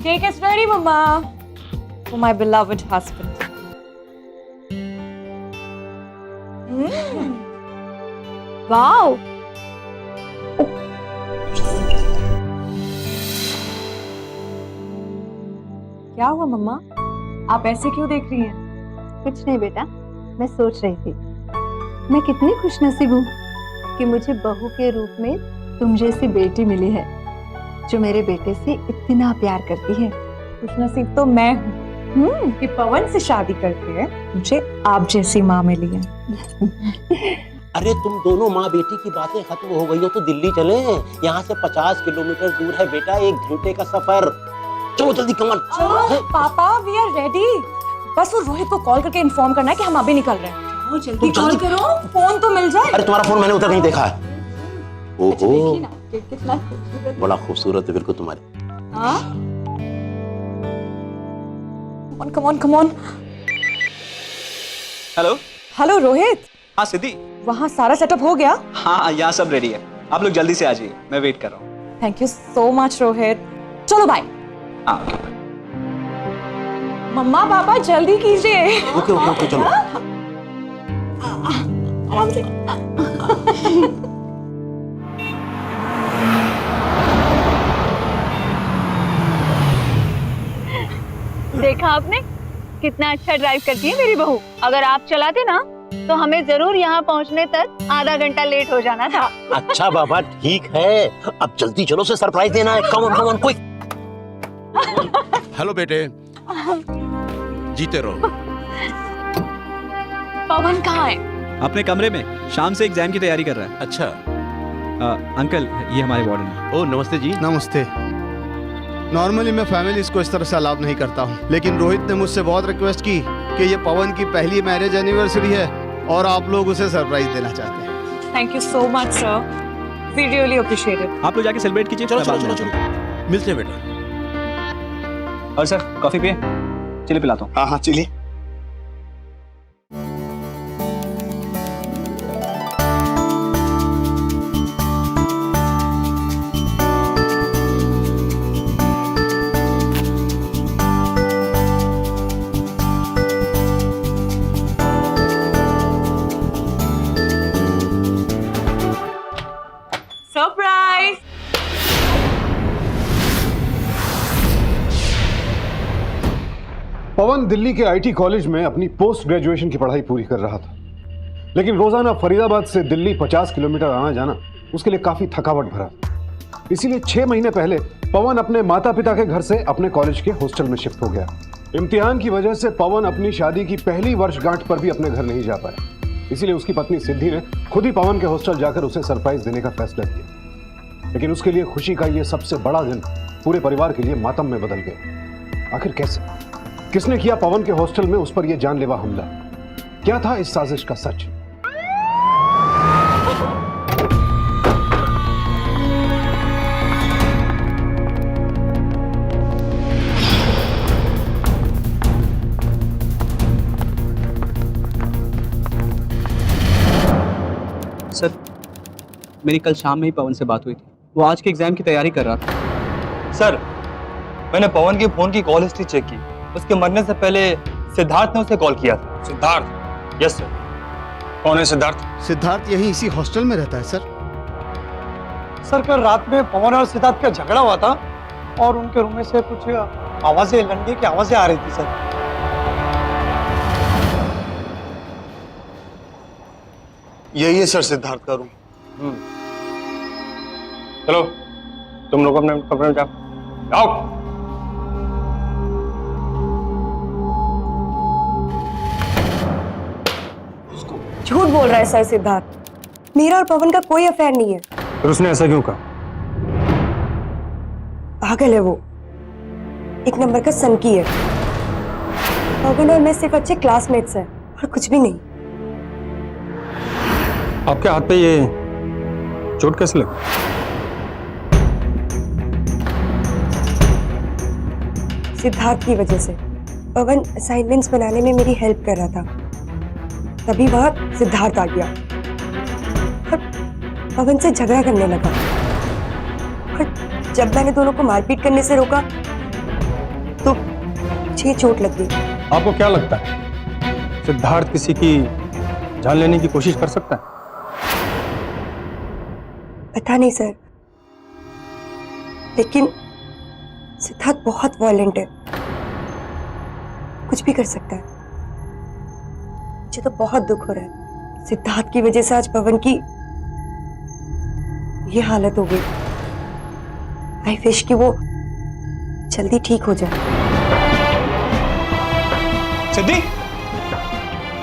Cake is ready, Mama. For my beloved husband. Wow, क्या हुआ मम्मा? आप ऐसे क्यों देख रही हैं? कुछ नहीं बेटा, मैं सोच रही थी मैं कितनी खुशनसीब हूँ कि मुझे बहू के रूप में तुम जैसी बेटी मिली है जो मेरे बेटे से इतना प्यार करती है। खुशनसीब तो मैं हूँ कि पवन से शादी करके मुझे आप जैसी माँ मिली है। अरे तुम दोनों माँ बेटी की बातें खत्म हो गई हो तो दिल्ली चले। यहाँ से 50 किलोमीटर दूर है बेटा, 1 घंटे का सफर। चलो जल्दी कमल। पापा वी आर रेडी। बस वो रोहित को कॉल करके इन्फॉर्म करना है कि हम अभी निकल रहे हैं। जल्दी कॉल करो, फोन तो मिल जाए। अरे तुम्हारा फोन मैंने उधर नहीं देखा है। ओहो कितना बड़ा खूबसूरत है बिल्कुल तुम्हारी। come on, come on. Hello. Hello Rohit, हाँ सिद्धि। वहाँ सारा सेटअप हो गया? हाँ यहाँ सब रेडी है, आप लोग जल्दी से आ जाइए, मैं वेट कर रहा हूँ। Thank you so much Rohit. चलो बाय। हाँ मम्मा पापा जल्दी कीजिए। ओके ओके ओके चलो। देखा आपने कितना अच्छा ड्राइव करती है मेरी बहू। अगर आप चलाते ना तो हमें जरूर यहाँ पहुँचने तक आधा घंटा लेट हो जाना था। अच्छा बाबा ठीक है, अब जल्दी चलो, से सरप्राइज देना है। Come on quick. हेलो बेटे, जीते रहो। पवन कहाँ है? अपने कमरे में शाम से एग्जाम की तैयारी कर रहा है। अच्छा। अंकल ये हमारे वार्डन है। ओ नमस्ते जी। नमस्ते। नॉर्मली मैं फैमिलीज को इस तरह से अलाउ नहीं करता हूँ, लेकिन रोहित ने मुझसे बहुत रिक्वेस्ट की कि ये पवन की पहली मैरिज एनिवर्सरी है और आप लोग उसे सरप्राइज देना चाहते हैं। Thank you so much sir, we really appreciate it. आप लोग जाके सेलिब्रेट कीजिए। चलो मैं चलो बाद में चलो आता हूँ। चलो। मिलते हैं बेटा। और सर कॉफी पिए, चलिए पिलाता हूँ। हाँ हाँ चलिए। सरप्राइज। पवन दिल्ली के आईटी कॉलेज में अपनी पोस्ट ग्रेजुएशन की पढ़ाई पूरी कर रहा था, लेकिन रोजाना फरीदाबाद से दिल्ली 50 किलोमीटर आना जाना उसके लिए काफी थकावट भरा। इसीलिए 6 महीने पहले पवन अपने माता पिता के घर से अपने कॉलेज के हॉस्टल में शिफ्ट हो गया। इम्तिहान की वजह से पवन अपनी शादी की पहली वर्षगांठ पर भी अपने घर नहीं जा पाया, इसीलिए उसकी पत्नी सिद्धि ने खुद ही पवन के हॉस्टल जाकर उसे सरप्राइज देने का फैसला किया। लेकिन उसके लिए खुशी का यह सबसे बड़ा दिन पूरे परिवार के लिए मातम में बदल गया। आखिर कैसे, किसने किया पवन के हॉस्टल में उस पर यह जानलेवा हमला? क्या था इस साजिश का सच? सर मेरी कल शाम में ही पवन से बात हुई थी, वो आज के एग्जाम की तैयारी कर रहा था। सर मैंने पवन की फोन की कॉल हिस्ट्री चेक की, उसके मरने से पहले सिद्धार्थ ने उसे कॉल किया था। सिद्धार्थ? Yes sir. कौन है सिद्धार्थ? सिद्धार्थ यही इसी हॉस्टल में रहता है सर। सर कल रात में पवन और सिद्धार्थ का झगड़ा हुआ था और उनके रूम में से कुछ आवाजें, लड़ने की आवाजें आ रही थी सर। यही है सर सिद्धार्थ का रूम। चलो तुम लोग अपने कमरे में जाओ। झूठ बोल रहा है सर सिद्धार्थ, मेरा और पवन का कोई अफेयर नहीं है। फिर उसने ऐसा क्यों कहा? पागल है वो, एक नंबर का सनकी है। पवन और मैं सिर्फ अच्छे क्लासमेट्स हैं और कुछ भी नहीं। आपके हाथ पे ये चोट कैसे लगी? सिद्धार्थ की वजह से। पवन असाइनमेंट्स बनाने में मेरी हेल्प कर रहा था, तभी वहां सिद्धार्थ आ गया और पवन से झगड़ा करने लगा। और जब मैंने दोनों को मारपीट करने से रोका तो मुझे चोट लग गई। आपको क्या लगता है सिद्धार्थ किसी की जान लेने की कोशिश कर सकता है? पता नहीं सर, लेकिन सिद्धार्थ बहुत वॉयलेंट है, कुछ भी कर सकता है। मुझे तो बहुत दुख हो रहा है, सिद्धार्थ की वजह से आज पवन की ये हालत हो गई। आई विश कि वो जल्दी ठीक हो जाए। सिद्धि,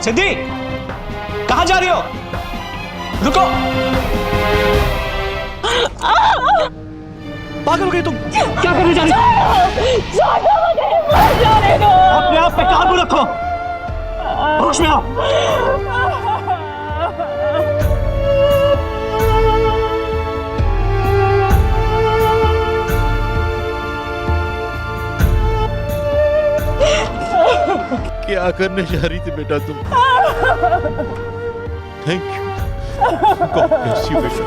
सिद्धि, कहाँ जा रही हो? रुको। पागल हो गई तुम? क्या करने जा रही हो? अपने आप पे काबू रखो, होश में आओ। क्या करने जा रही थी बेटा तुम? Thank you, God bless you बेटा।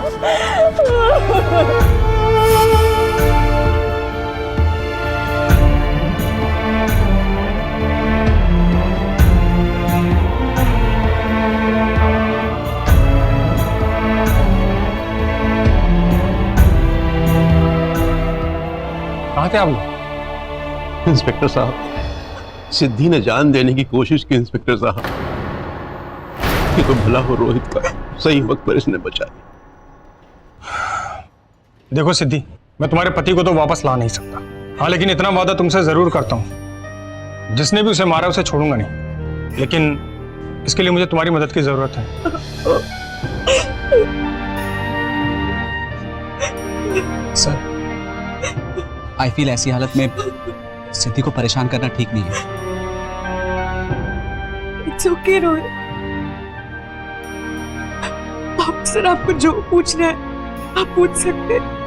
कहाँ थे आप लोग? इंस्पेक्टर साहब, सिद्धि ने जान देने की कोशिश की इंस्पेक्टर साहब। ये तो भला हो रोहित का, सही वक्त पर इसने बचा लिया। देखो सिद्धि, मैं तुम्हारे पति को तो वापस ला नहीं सकता, हाँ, लेकिन इतना वादा तुमसे जरूर करता हूँ, जिसने भी उसे मारा उसे छोड़ूंगा नहीं। लेकिन इसके लिए मुझे तुम्हारी मदद की जरूरत है। सर, आई फील ऐसी हालत में सिद्धि को परेशान करना ठीक नहीं है। इट्स ओके रोहित, आप सर आपको जो पूछना है आप पूछ सकते हैं।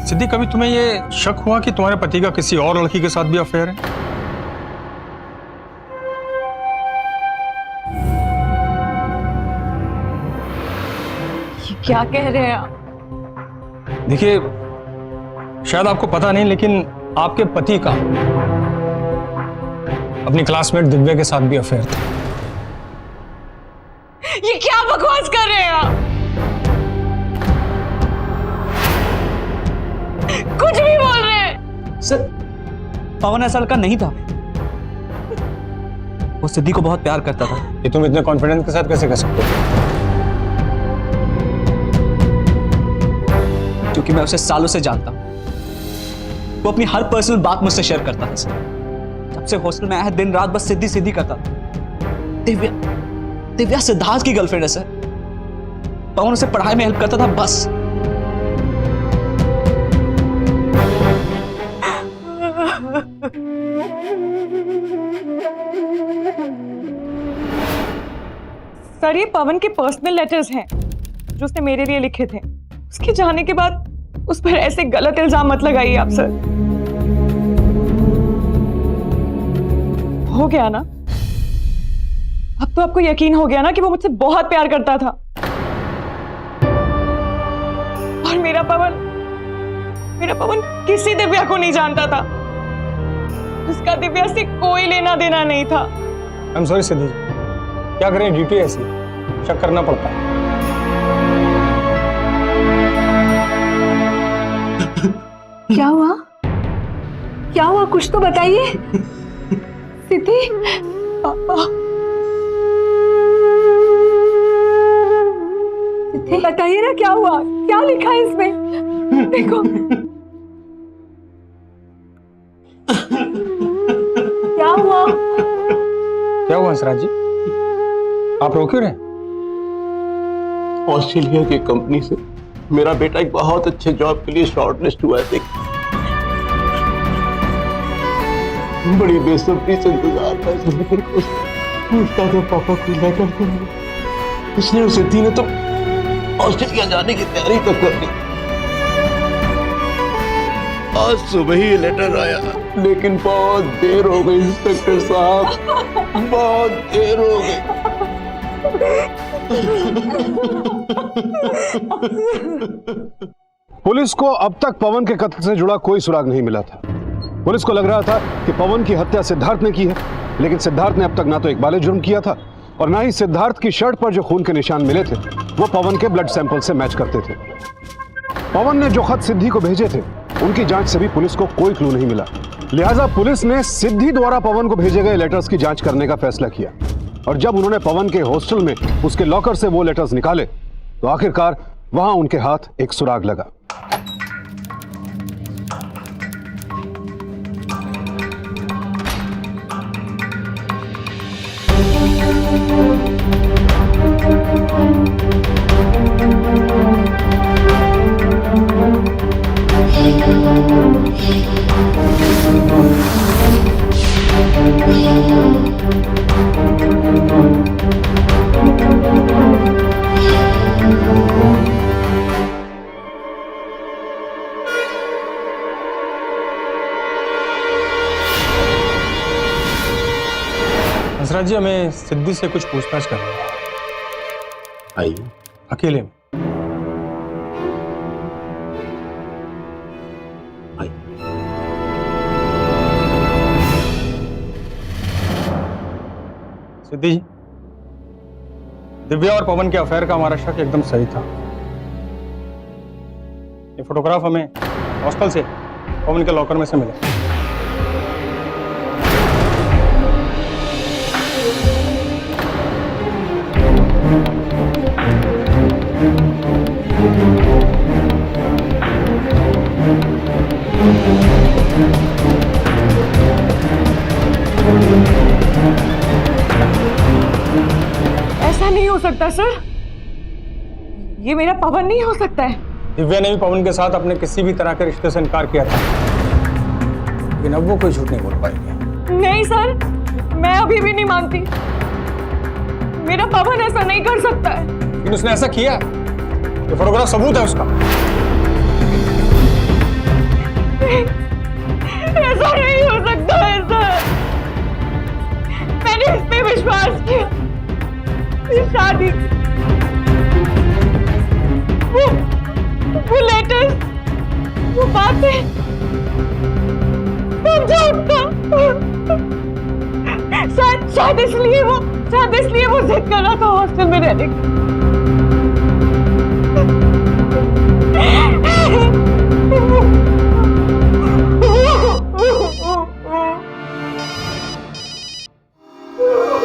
सिद्धि, कभी तुम्हें ये शक हुआ कि तुम्हारे पति का किसी और लड़की के साथ भी अफेयर है? क्या कह रहे हैं आप? देखिए, शायद आपको पता नहीं, लेकिन आपके पति का अपनी क्लासमेट दिव्या के साथ भी अफेयर था। ये क्या बकवास कर रहे हैं आप? कुछ भी बोल रहे हैं। सर, पवन ऐसा लड़का नहीं था, वो सिद्धि को बहुत प्यार करता था। ये तुम इतने कॉन्फिडेंस के साथ कैसे कह सकते हो? क्योंकि मैं उसे सालों से जानता हूं। वो अपनी हर पर्सनल बात मुझसे शेयर करता था सर। जब से हॉस्टल में आया है, दिन रात बस सिद्धि सिद्धि करता था। दिव्या सिद्धार्थ की गर्लफ्रेंड है सर। पवन उसे पढ़ाई में हेल्प करता था बस। सर, ये पवन के पर्सनल लेटर्स हैं जो उसने मेरे लिए लिखे थे। उसके जाने के बाद उस पर ऐसे गलत इल्जाम मत लगाइए आप सर। हो गया ना? अब तो आपको यकीन हो गया ना कि वो मुझसे बहुत प्यार करता था। और मेरा पवन किसी दिव्या को नहीं जानता था। उसका दिव्या से कोई लेना देना नहीं था। आई एम सॉरी सिद्धि, क्या करें, ड्यूटी ऐसी, शक करना पड़ता है। क्या हुआ? क्या हुआ? कुछ तो बताइए। सिद्धि, सिद्धि बताइए ना, क्या हुआ? क्या लिखा है इसमें? देखो। क्या हुआ? क्या हुआ हंसराज जी, आप रो क्यों रहे? ऑस्ट्रेलिया की कंपनी से मेरा बेटा एक बहुत अच्छे जॉब के लिए शॉर्टलिस्ट हुआ है। बड़ी बेसब्री से इंतजार था इस लेटर को। पूछता था पापा को लेटर कर। इसने उसे दी ने तो ऑस्ट्रेलिया जाने की तैयारी तक कर ली। आज सुबह ही लेटर आया, लेकिन बहुत देर हो गई इंस्पेक्टर साहब, बहुत देर हो गई। पुलिस को अब तक पवन के कत्ल से जुड़ा कोई सुराग नहीं मिला था। पुलिस को लग रहा था कि पवन की हत्या सिद्धार्थ ने की है, लेकिन सिद्धार्थ ने अब तक ना तो इकबाल जुर्म किया था और ना ही सिद्धार्थ की शर्ट पर जो खून के निशान मिले थे वो पवन के ब्लड सैंपल से मैच करते थे। पवन ने जो खत सिद्धि को भेजे थे उनकी जांच से भी पुलिस को कोई क्लू नहीं मिला। लिहाजा पुलिस ने सिद्धि द्वारा पवन को भेजे गए लेटर्स की जांच करने का फैसला किया और जब उन्होंने पवन के हॉस्टल में उसके लॉकर से वो लेटर्स निकाले तो आखिरकार वहां उनके हाथ एक सुराग लगा। हंसराज जी, हमें सिद्धि से कुछ पूछताछ करनी है। आइए। अकेले में। आइए। सिद्धि जी, दिव्या और पवन के अफेयर का हमारा शक एकदम सही था। ये फोटोग्राफ हमें हॉस्टल से पवन के लॉकर में से मिला। ऐसा नहीं हो सकता सर, ये मेरा पवन नहीं हो सकता है। दिव्या ने भी पवन के साथ अपने किसी भी तरह के रिश्ते से इनकार किया था, लेकिन अब वो कोई झूठ नहीं बोल पाएगी। नहीं सर, मैं अभी भी नहीं मानती, मेरा पवन ऐसा नहीं कर सकता है। लेकिन उसने ऐसा किया, ये फोटोग्राफ सबूत है उसका। ऐसा नहीं हो सकता है सर, मैंने इस पे विश्वास किया। ये शादी, वो लेटर्स, वो बातें, वो झूठ था। शायद इसलिए वो जिद कर रहा था हॉस्टल में रहने की।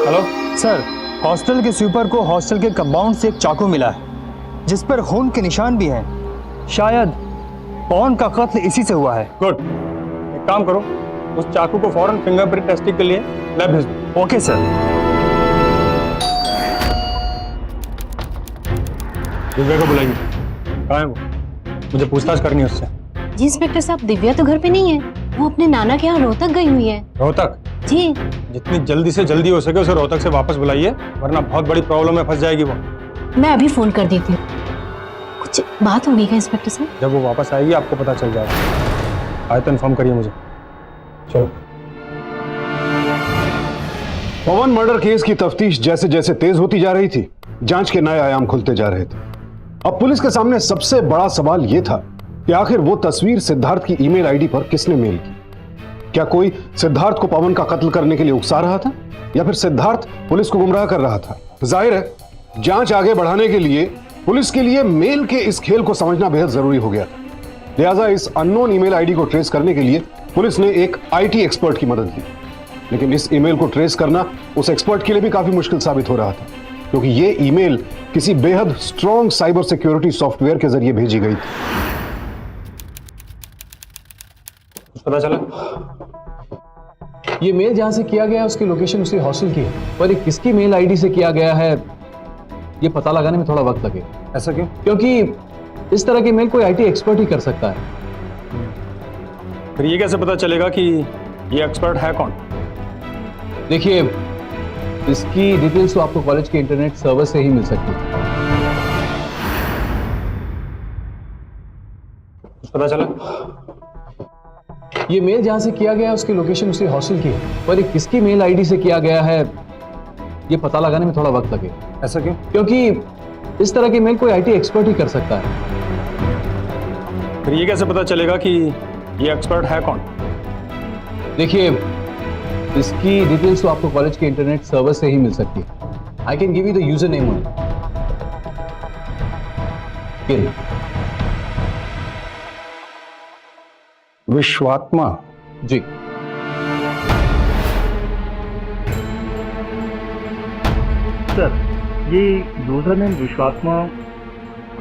हेलो सर, हॉस्टल के स्वीपर को हॉस्टल के कंपाउंड से एक चाकू मिला है जिस पर खून के निशान भी हैं। शायद पवन का कत्ल इसी से हुआ है। गुड, एक काम करो, उस चाकू को फौरन फिंगरप्रिंट टेस्टिंग के लिए लैब भेज दो। Okay sir. दिव्या को बुलाइए। कहाँ है वो? मुझे पूछताछ करनी है उससे। जी इंस्पेक्टर साहब, दिव्या तो घर पे नहीं है, वो अपने नाना के यहाँ रोहतक गई हुई है। रोहतक? जी। जितनी जल्दी से जल्दी हो सके उसे रोहतक से वापस बुलाइए, वरना बहुत बड़ी प्रॉब्लम में फंस जाएगी वो। मैं अभी फोन कर देती हूँ। कुछ बात होगी क्या इंस्पेक्टर साहब? जब वो वापस आएगी आपको पता चल जाएगा। आए तो इन्फॉर्म करिए मुझे। चलो। पवन मर्डर केस की तफ्तीश जैसे जैसे तेज होती जा रही थी, जांच के नए आयाम खुलते जा रहे थे। अब पुलिस के सामने सबसे बड़ा सवाल यह था कि आखिर वो तस्वीर सिद्धार्थ की ईमेल आईडी पर किसने मेल की। क्या कोई सिद्धार्थ को पवन का कत्ल करने के लिए उकसा रहा था या फिर सिद्धार्थ पुलिस को गुमराह कर रहा था? जाहिर है, जांच आगे बढ़ाने के लिए पुलिस के लिए मेल के इस खेल को समझना बेहद जरूरी हो गया था। लिहाजा इस अननोन ईमेल आईडी को ट्रेस करने के लिए पुलिस ने एक आईटी एक्सपर्ट की मदद ली, लेकिन इस ईमेल को ट्रेस करना उस एक्सपर्ट के लिए भी काफी मुश्किल साबित हो रहा था, क्योंकि ये ईमेल किसी बेहद स्ट्रॉन्ग साइबर सिक्योरिटी सॉफ्टवेयर के जरिए भेजी गई थी। पता चला? ये मेल जहां से किया गया है उसकी लोकेशन उसी हॉस्टल की है, पर ये किसकी मेल आईडी से किया गया है ये पता लगाने में थोड़ा वक्त लगेगा। ऐसा क्यों? क्योंकि इस तरह की मेल कोई आईटी एक्सपर्ट ही कर सकता है। फिर ये कैसे पता चलेगा कि ये एक्सपर्ट है कौन? देखिए, इसकी डिटेल्स तो आपको कॉलेज के इंटरनेट सर्वर से ही मिल सकती है। पता चला? ये मेल जहां से किया गया है उसकी लोकेशन उसी हॉस्टल की है, पर ये किसकी मेल आईडी से किया गया है ये पता लगाने में थोड़ा वक्त लगेगा। ऐसा क्यों? क्योंकि इस तरह की मेल कोई आईटी एक्सपर्ट ही कर सकता है। फिर ये कैसे पता चलेगा कि ये एक्सपर्ट है कौन? देखिए, इसकी डिटेल्स तो आपको कॉलेज के इंटरनेट सर्वर से ही मिल सकती है। I can give you the user name only. Vishwatma. जी। सर, ये यूजर नेम विश्वात्मा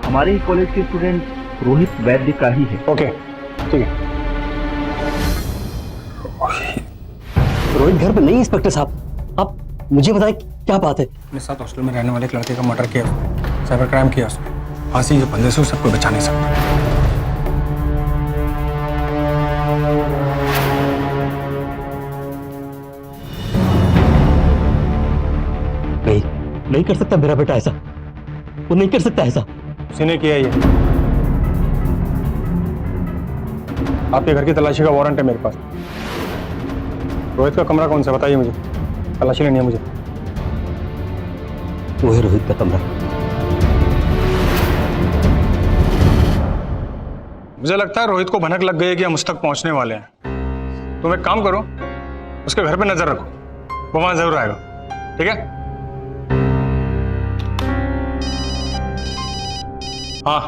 हमारे ही कॉलेज के स्टूडेंट रोहित वैद्य का ही है। ओके, ठीक है। रोहित घर पे नहीं इंस्पेक्टर साहब, आप मुझे बताएं क्या बात है? अपने साथ हॉस्टल में रहने वाले एक लड़के का मर्डर किया, साइबर क्राइम किया उसने। फांसी के फंदे से वो सबको बचा नहीं सकता। नहीं कर सकता मेरा बेटा ऐसा, वो नहीं कर सकता ऐसा। उसी ने किया ये। आपके घर की तलाशी का वारंट है मेरे पास। रोहित का कमरा कौन सा बताइए मुझे, तलाशी लेनी है मुझे। वो है रोहित का कमरा। मुझे लगता है रोहित को भनक लग गई है कि हम उस तक पहुंचने वाले हैं। तुम एक काम करो, उसके घर पे नजर रखो, वो वहां जरूर आएगा, ठीक है? हाँ,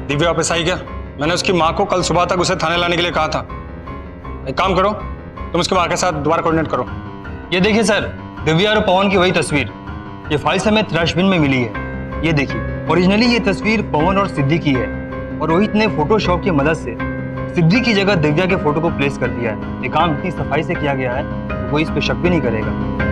दिव्या वापस आई क्या? मैंने उसकी माँ को कल सुबह तक उसे थाने लाने के लिए कहा था। एक काम करो, तुम उसकी माँ के साथ दोबारा कोऑर्डिनेट करो। ये देखिए सर, दिव्या और पवन की वही तस्वीर ये फाइल हमें डस्टबिन में मिली है। ये देखिए, ओरिजिनली ये तस्वीर पवन और सिद्धि की है और रोहित ने फोटोशॉप की मदद से सिद्धि की जगह दिव्या के फोटो को प्लेस कर दिया है। ये काम इतनी सफाई से किया गया है, वो इस पे शक भी नहीं करेगा।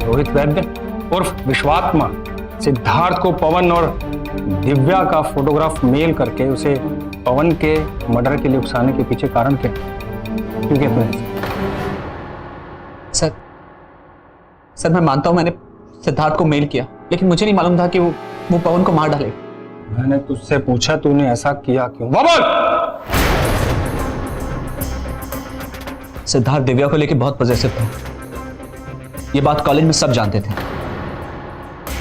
रोहित वैद्य उर्फ विश्वात्मा सिद्धार्थ को पवन और दिव्या का फोटोग्राफ मेल करके उसे पवन के मर्डर के लिए उकसाने के पीछे कारण क्या? क्यों कहते हैं? सर मैं मानता हूं मैंने सिद्धार्थ को मेल किया, लेकिन मुझे नहीं मालूम था कि वो पवन को मार डाले। मैंने तुझसे पूछा तूने ऐसा किया क्यों? बोल। सिद्धार्थ दिव्या को लेकर बहुत पॉजिटिव था। ये बात कॉलेज में सब जानते थे।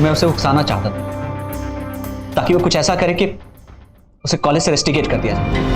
मैं उसे उकसाना चाहता था ताकि वो कुछ ऐसा करे कि उसे कॉलेज से रेस्टिकेट कर दिया जाए।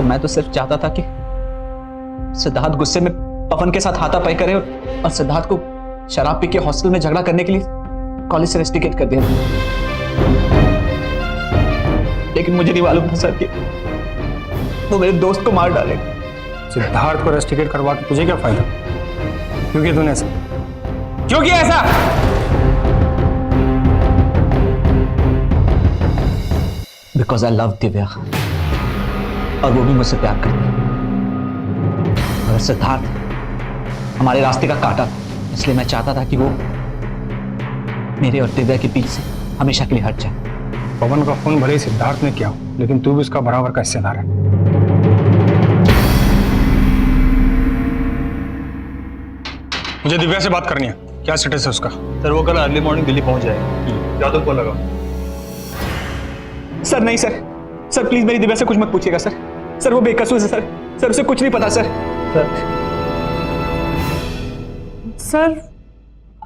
मैं तो सिर्फ चाहता था कि सिद्धार्थ गुस्से में पवन के साथ हाथापाई करे और सिद्धार्थ को शराब पी के हॉस्टल में झगड़ा करने के लिए कॉलेज से रेस्टिकेट कर दिया। लेकिन मुझे नहीं मालूम था सर कि वो मेरे दोस्त को मार डालेगा। सिद्धार्थ को रेस्टिकेट करवा के तुझे क्या फायदा? क्यों किया तूने ऐसा? क्यों किया ऐसा? बिकॉज आई लव दिव्या और वो भी मुझसे प्यार करती है। अगर सिद्धार्थ हमारे रास्ते का काटा था, इसलिए मैं चाहता था कि वो मेरे और दिव्या के बीच से हमेशा के लिए हट जाए। पवन का खून भले ही सिद्धार्थ ने किया, लेकिन तू भी उसका बराबर का हिस्सेदार है। मुझे दिव्या से बात करनी है, क्या स्टेटस है उसका? सर वो कल अर्ली मॉर्निंग दिल्ली पहुंच जाएगी। क्या तुमको लगा? सर नहीं सर, सर प्लीज मेरी दिव्या से कुछ मत पूछिएगा सर। सर वो बेकसूर है सर उसे कुछ नहीं पता सर। सर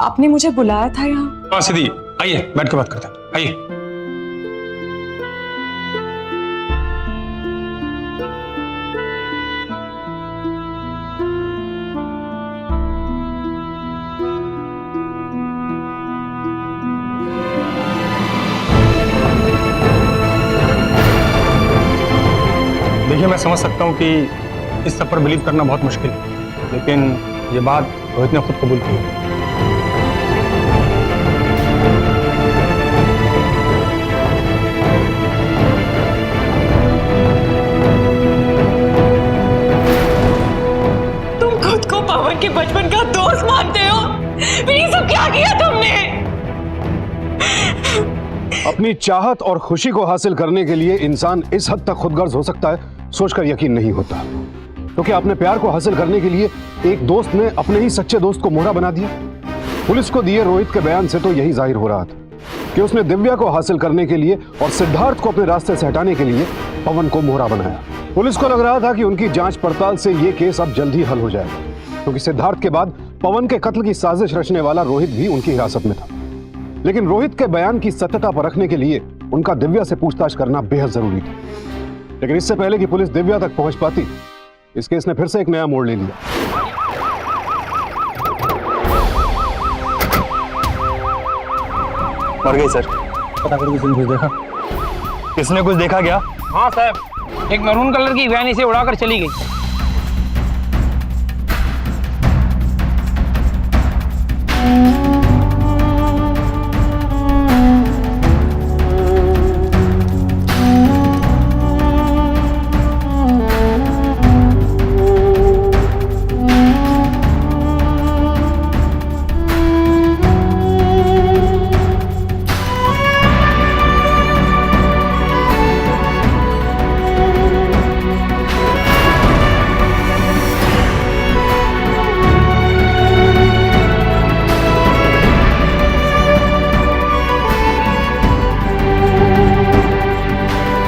आपने मुझे बुलाया था यहाँ? हाँ सिद्धि, आइए बैठ के बात करते हैं, आइए। देखिए मैं समझ सकता हूँ कि इस सब पर बिलीव करना बहुत मुश्किल है, लेकिन ये बात रोहित ने खुद कबूल की है। तुम खुद को पवन के बचपन का दोस्त मानते हो, फिर ये सब क्या किया तुमने? अपनी चाहत और खुशी को हासिल करने के लिए इंसान इस हद तक खुदगर्ज हो सकता है, सोचकर यकीन नहीं होता। क्योंकि अपने प्यार को हासिल करने के लिए एक दोस्त ने अपने ही सच्चे दोस्त को मोहरा बना दिया। पुलिस को दिए रोहित के बयान से तो यही जाहिर हो रहा था कि उसने दिव्या को हासिल करने के लिए और सिद्धार्थ को अपने रास्ते से हटाने के लिए पवन को मोहरा बनाया। पुलिस को लग रहा था कि उनकी जांच पड़ताल से यह केस अब जल्द ही हल हो जाएगा, क्योंकि सिद्धार्थ के बाद पवन के कत्ल की साजिश रचने वाला रोहित भी उनकी हिरासत में था। लेकिन रोहित के बयान की सत्यता परखने के लिए उनका दिव्या से पूछताछ करना बेहद जरूरी था। लेकिन इससे पहले कि पुलिस दिव्या तक पहुंच पाती, इस केस ने फिर से एक नया मोड़ ले लिया। मर गई सर। पता करो किसी ने कुछ देखा? किसने कुछ देखा क्या? हाँ साहब, एक मैरून कलर की वैन इसे उड़ाकर चली गई।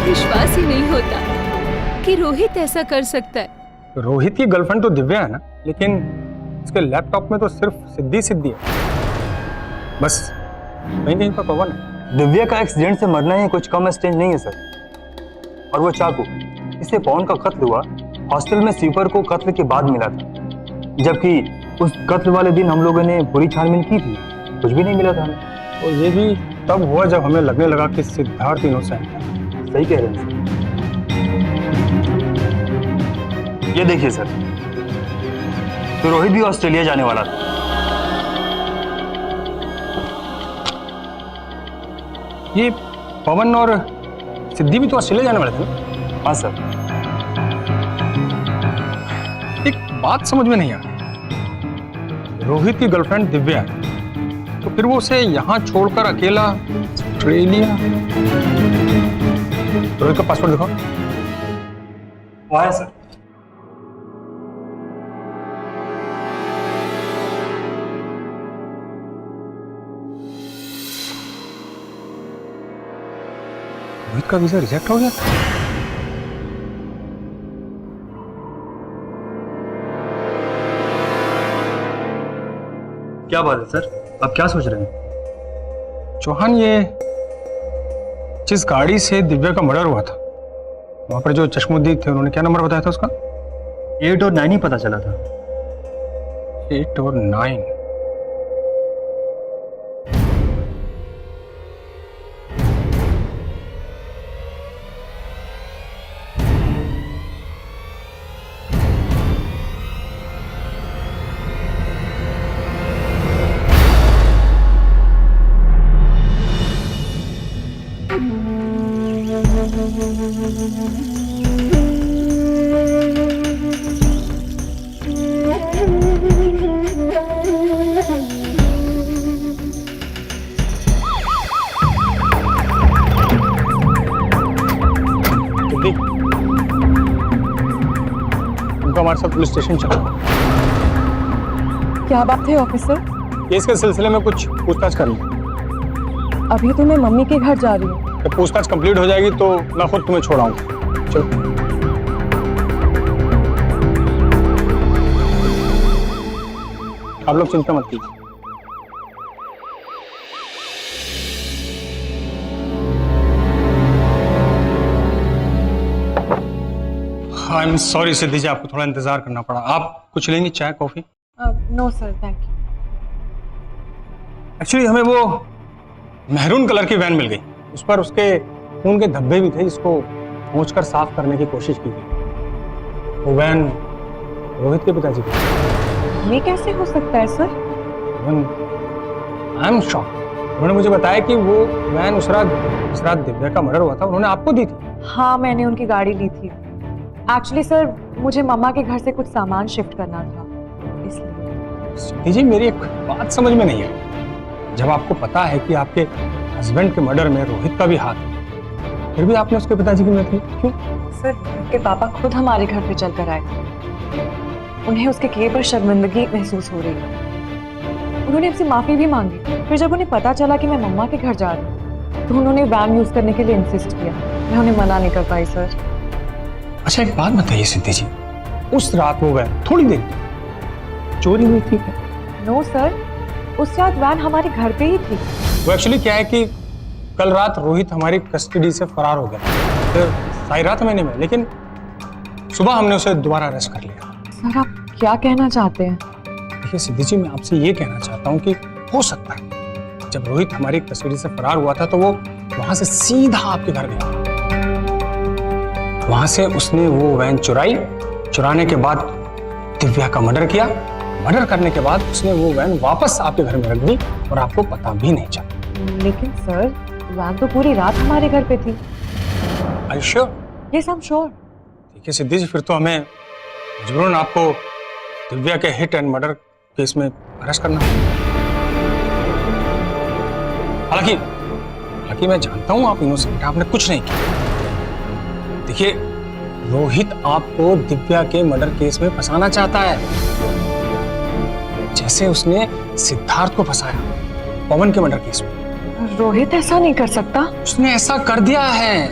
विश्वास ही नहीं होता कि रोहित ऐसा कर सकता है। रोहित की गर्लफ्रेंड तो दिव्या है ना, लेकिन उसके लैपटॉप में तो सिर्फ सिद्धि है। बस कहीं कहीं पर पवन है। दिव्या का एक्सीडेंट से मरना ही कुछ कम स्टेज नहीं है सर। और वो चाकू, इससे पवन का कत्ल हुआ हॉस्टल में स्वीपर को कत्ल के बाद मिला था, जबकि उस कत्ल वाले दिन हम लोगों ने पूरी छानबीन की थी, कुछ भी नहीं मिला था हमें। और ये भी तब हुआ जब हमें लगने लगा कि सिद्धार्थ इनोसेंट है। सही कह रहे हैं सर। ये देखिए सर, तो रोहित भी ऑस्ट्रेलिया जाने वाला था। ये पवन और सिद्धि भी तो ऑस्ट्रेलिया जाने वाले थे ना? हाँ सर। एक बात समझ में नहीं आ रही, रोहित की गर्लफ्रेंड दिव्या है, तो फिर वो उसे यहाँ छोड़कर अकेला ऑस्ट्रेलिया। रोहित का पासपोर्ट दिखाओ। वहाँ है सर। रोहित का वीजा रिजेक्ट हो गया। क्या बात है सर, आप क्या सोच रहे हैं? चौहान, ये जिस गाड़ी से दिव्या का मर्डर हुआ था, वहां पर जो चश्मुद्दीन थे, उन्होंने क्या नंबर बताया था उसका? 8 और 9 ही पता चला था। 8 और 9। उनको हमारे साथ पुलिस स्टेशन चला। क्या बात है ऑफिसर? केस के सिलसिले में कुछ पूछताछ करनी। अभी तो मैं मम्मी के घर जा रही हूँ। जब पूछताछ कंप्लीट हो जाएगी तो मैं खुद तुम्हें छोड़ाऊंगा। चलो। आप लोग चिंता मत कीजिए। आई एम सॉरी सिद्धि जी, आपको थोड़ा इंतजार करना पड़ा। आप कुछ लेंगी, चाय coffee? No sir, thank you. Actually हमें वो मैरून कलर की वैन मिल गई, उस पर उसके खून के धब्बे भी थे, जिसको पहुंचकर साफ करने की कोशिश की गई। वो वैन रोहित के पिताजी की। ये कैसे हो सकता है सर? I am shock. उन्होंने मुझे बताया कि वो वैन उस रात दिव्या का मर्डर हुआ था, उन्होंने आपको दी थी। हाँ, मैंने उनकी गाड़ी ली थी। एक्चुअली सर, मुझे मम्मा के घर से कुछ सामान शिफ्ट करना था, इसलिए। सिद्धि जी, मेरी एक बात समझ में नहीं आई। जब आपको पता है कि आपके हस्बैंड के मर्डर में रोहित का भी हाथ है, फिर भी आपने उसके पिताजी की मदद की, क्यों? सर, उसके पापा खुद हमारे घर पे चल कर आए थे। उन्हें उसके किए पर शर्मिंदगी महसूस हो रही है। उन्होंने हमसे माफी भी मांगी। फिर जब उन्हें पता चला कि मैं मम्मा के घर जा रही हूँ, तो उन्होंने वैन यूज करने के लिए इंसिस्ट किया। मैं उन्हें मना नहीं कर पाई सर। अच्छा, एक बात बताइए सिद्धि जी, उस रात वो वैन थोड़ी देर चोरी हुई थी क्या? नो सर, उस रात वैन हमारे घर पे ही थी। वो एक्चुअली क्या है कि कल रात रोहित हमारी कस्टडी से फरार हो गया, फिर सारी रात मैंने में, लेकिन सुबह हमने उसे दोबारा अरेस्ट कर लिया। सर, आप क्या कहना चाहते हैं? देखिए सिद्धि जी, मैं आपसे ये कहना चाहता हूँ कि हो सकता है जब रोहित हमारी कस्टडी से फरार हुआ था तो वो वहां से सीधा आपके घर गया। वहां से उसने वो वैन चुराने के बाद दिव्या का मर्डर किया। मर्डर करने के बाद उसने वो वैन वापस आपके घर में रख दी और आपको पता भी नहीं चला। लेकिन सर, वैन तो पूरी रात हमारे घर पे थी। Are you sure? Yes, I'm sure. ठीक है सिद्धि जी, फिर तो हमें मजबूरन आपको दिव्या के हिट एंड मर्डर केस में अरेस्ट करना होगा। हालांकि मैं जानता हूं आप इनोसेंट, आपने कुछ नहीं किया। देखिए, रोहित आपको दिव्या के मर्डर केस में फंसाना चाहता है, जैसे उसने सिद्धार्थ को फंसाया पवन के मर्डर केस में। रोहित ऐसा नहीं कर सकता। उसने ऐसा कर दिया है।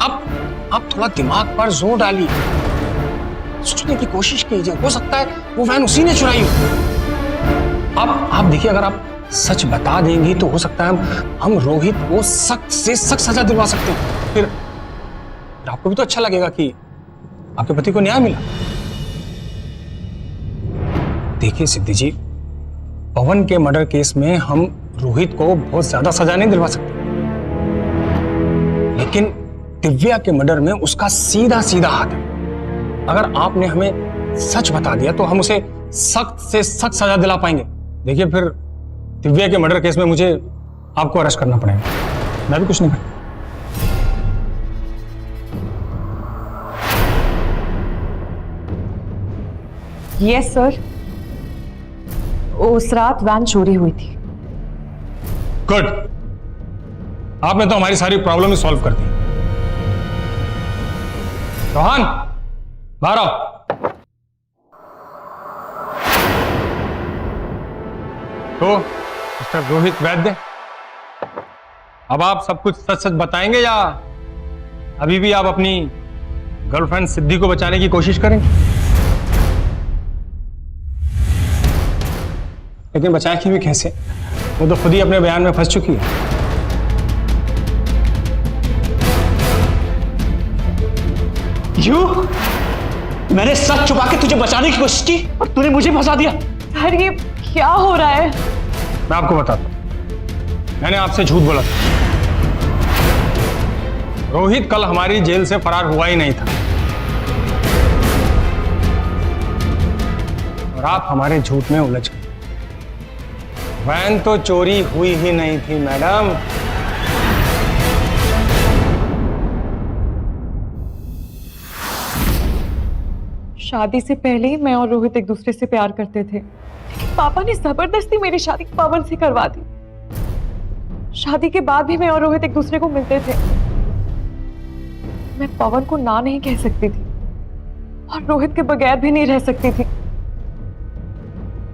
अब थोड़ा दिमाग पर जोर डालिए, सोचने की कोशिश कीजिए। हो सकता है वो वैन उसी ने चुराई हो। अब आप देखिए, अगर आप सच बता देंगी तो हो सकता है हम रोहित को सख्त से सख्त सजा दिलवा सकते हैं। फिर आपको भी तो अच्छा लगेगा कि आपके पति को न्याय मिला। देखिए सिद्धि जी, पवन के मर्डर केस में हम रोहित को बहुत ज्यादा सजा नहीं दिलवा सकते, लेकिन दिव्या के मर्डर में उसका सीधा सीधा हाथ है। अगर आपने हमें सच बता दिया तो हम उसे सख्त से सख्त सजा दिला पाएंगे। देखिए, फिर दिव्या के मर्डर केस में मुझे आपको अरेस्ट करना पड़ेगा, मैं भी कुछ नहीं करता। यस सर, उस रात वैन चोरी हुई थी। गुड, आपने तो हमारी सारी प्रॉब्लम ही सॉल्व कर दी। रोहन, बाहर आओ। तो मिस्टर रोहित वैद्य, अब आप सब कुछ सच सच बताएंगे या अभी भी आप अपनी गर्लफ्रेंड सिद्धि को बचाने की कोशिश करेंगे? लेकिन बचाएंगे भी कैसे? वो तो खुद ही अपने बयान में फंस चुकी है। मैंने सच छुपा के तुझे बचाने की कोशिश की और तूने मुझे फंसा दिया। सर, ये क्या हो रहा है? मैं आपको बताता हूं, मैंने आपसे झूठ बोला था। रोहित कल हमारी जेल से फरार हुआ ही नहीं था और आप हमारे झूठ में उलझ गए। वैन तो चोरी हुई ही नहीं थी मैडम। शादी से पहले ही मैं और रोहित एक दूसरे से प्यार करते थे, लेकिन पापा ने जबरदस्ती मेरी शादी पवन से करवा दी। शादी के बाद भी मैं और रोहित एक दूसरे को मिलते थे। मैं पवन को ना नहीं कह सकती थी और रोहित के बगैर भी नहीं रह सकती थी।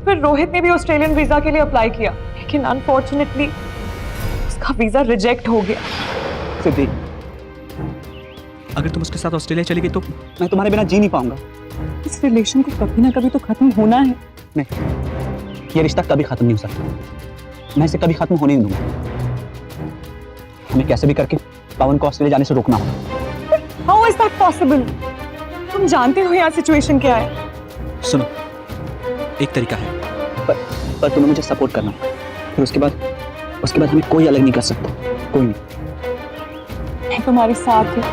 फिर रोहित ने भी ऑस्ट्रेलियन वीजा के लिए अप्लाई किया, लेकिन अनफॉर्चुनेटली उसका वीजा रिजेक्ट हो गया। सिद्धि, अगर तुम उसके साथ ऑस्ट्रेलिया चली गई तो मैं तुम्हारे बिना जी नहीं पाऊंगा। इस रिलेशन को कभी ना कभी तो खत्म होना है। नहीं, ये रिश्ता कभी खत्म नहीं हो सकता। मैं इसे कभी खत्म होने नहीं दूंगा। हमें कैसे भी करके पवन को ऑस्ट्रेलिया जाने से रोकना होगा। How is that possible? तुम जानते हो यहाँ सिचुएशन क्या है। सुनो, एक तरीका है, पर तुम्हें मुझे सपोर्ट करना होगा। फिर उसके बाद हमें कोई अलग नहीं कर सकता, कोई नहीं। मैं तुम्हारे साथ हूँ।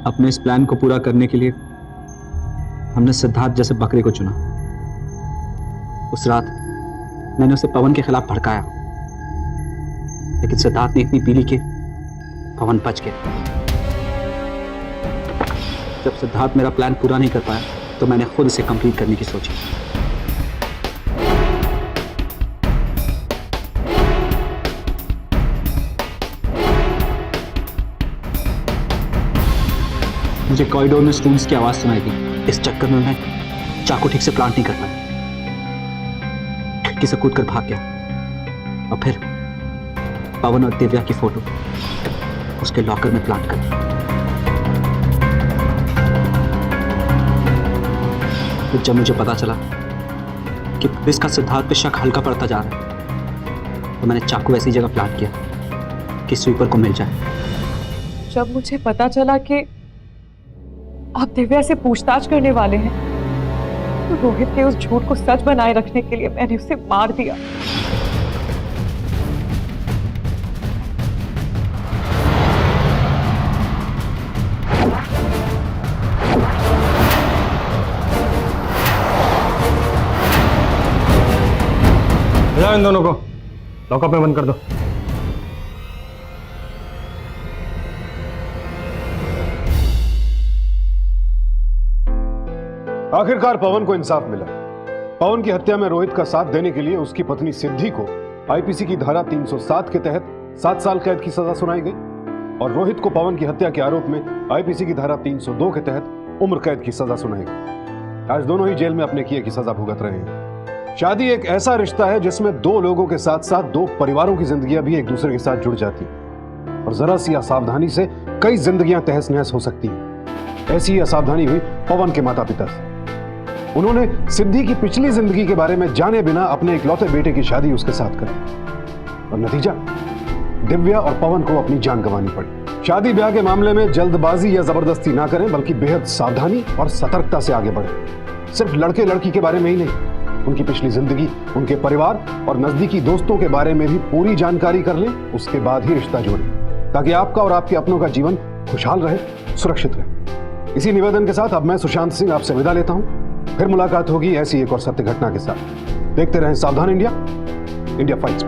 अपने इस प्लान को पूरा करने के लिए हमने सिद्धार्थ जैसे बकरे को चुना। उस रात मैंने उसे पवन के खिलाफ भड़काया, लेकिन सिद्धार्थ ने इतनी पीली कि पवन बच गया। जब सिद्धार्थ मेरा प्लान पूरा नहीं कर पाया तो मैंने खुद इसे कंप्लीट करने की सोची। मुझे कॉरिडोर में स्टूडेंट्स की आवाज सुनाई दी। इस चक्कर में मैं चाकू ठीक से प्लांट नहीं कर पाया, खिड़की से कूदकर भाग गया और फिर पवन और दिव्या की फोटो उसके लॉकर में प्लांट कर दी। फिर जब मुझे पता चला कि पुलिस का सिद्धार्थ पे शक हल्का पड़ता जा रहा है तो मैंने चाकू ऐसी जगह प्लांट किया कि स्वीपर को मिल जाए। जब मुझे पता चला कि आप दिव्या से पूछताछ करने वाले हैं तो रोहित के उस झूठ को सच बनाए रखने के लिए मैंने उसे मार दिया। जाओ इन दोनों को लॉकअप में बंद कर दो। आखिरकार पवन को इंसाफ मिला। पवन की हत्या में रोहित का साथ देने के लिए उसकी पत्नी सिद्धि को आईपीसी की धारा 307 के तहत 7 साल कैद की सजा सुनाई गई और रोहित को पवन की हत्या के आरोप में आईपीसी की धारा 302 के तहत उम्र कैद की सजा सुनाई गई। आज दोनों ही जेल में अपने किए की सजा भुगत रहे हैं। शादी एक ऐसा रिश्ता है जिसमें दो लोगों के साथ साथ दो परिवारों की जिंदगियां भी एक दूसरे के साथ जुड़ जाती हैं और जरा सी असावधानी से कई जिंदगियां तहस नहस हो सकती हैं। ऐसी ही असावधानी हुई पवन के माता पिता से। उन्होंने सिद्धि की पिछली जिंदगी के बारे में जाने बिना अपने इकलौते बेटे की शादी उसके साथ करी और नतीजा, दिव्या और पवन को अपनी जान गंवानी पड़ी। शादी ब्याह के मामले में जल्दबाजी या जबरदस्ती ना करें, बल्कि बेहद सावधानी और सतर्कता से आगे बढ़ें। सिर्फ लड़के लड़की के बारे में ही नहीं, उनकी पिछली जिंदगी, उनके परिवार और नजदीकी दोस्तों के बारे में भी पूरी जानकारी कर लें, उसके बाद ही रिश्ता जोड़ें, ताकि आपका और आपके अपनों का जीवन खुशहाल रहे, सुरक्षित रहे। इसी निवेदन के साथ अब मैं सुशांत सिंह आपसे विदा लेता हूं। फिर मुलाकात होगी ऐसी एक और सत्य घटना के साथ। देखते रहें सावधान इंडिया, इंडिया फाइट्स।